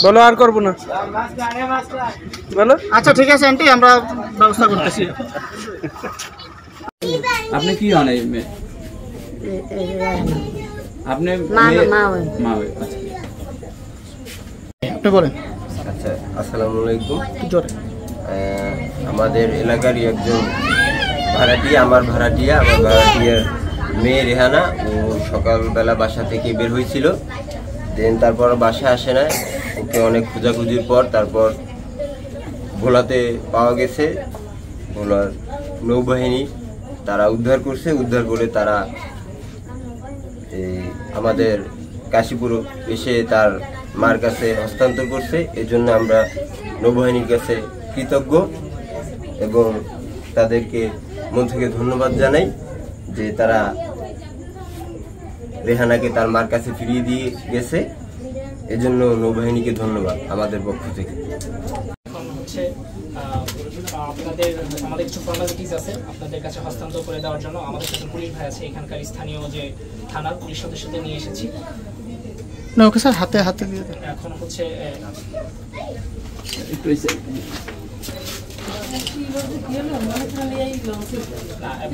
বলো আর করবো না বলো। আচ্ছা ঠিক আছে আন্টি, আমরা ব্যবস্থা করতেছি। আপনি কি হন? আপনি আচ্ছা আপনি বলেন। আচ্ছা, আসসালামু আলাইকুম। জোরে। আমাদের এলাকারই একজন ভাড়াটিয়া, আমার ভাড়াটিয়ার মেয়ে রেহানা, ও সকালবেলা বাসা থেকে বের হয়েছিল, দেন তারপর বাসা আসে না। ওকে অনেক খোঁজাখুঁজির পর তারপর ভোলাতে পাওয়া গেছে। ভোলার নৌবাহিনী তারা উদ্ধার করছে। উদ্ধার করে তারা আমাদের কাশীপুর এসে তার মার কাছে হস্তান্তর করছে। এজন্য আমরা নৌবাহিনীর কাছে কৃতজ্ঞ এবং তাদেরকে মন থেকে ধন্যবাদ জানাই যে তারা রেহানাকে তার মার কাছে ফিরিয়ে দিয়ে গেছে। এজন্য নৌবাহিনীকে ধন্যবাদ আমাদের পক্ষ থেকে। এখন হচ্ছে আমাদের কিছু ফর্মালিটিস আছে আপনাদের কাছে হস্তান্তর করে দেওয়ার জন্য। আমাদের কাছে পুলিশ ভাই আছে, এখানকার স্থানীয় যে থানার পুলিশ সদস্যদের নিয়ে এসেছি। না ওকে স্যার হাতে হাতে দিয়ে দেন। এখন হচ্ছে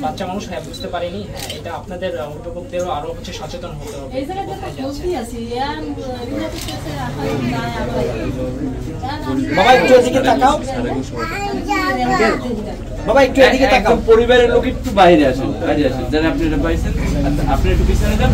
বাচ্চা মানুষ বুঝতে পারেনি। হ্যাঁ, এটা আপনাদের অভিভাবকদেরও আরো হচ্ছে সচেতন হতে হবে। বাবা একটু এদিকে তাকাও, বাবা একটু এদিকে তাকাও। পরিবারের লোক একটু বাইরে আসেন, যারা আপনি এটা পাইছেন, আপনি একটু পিছনে যান।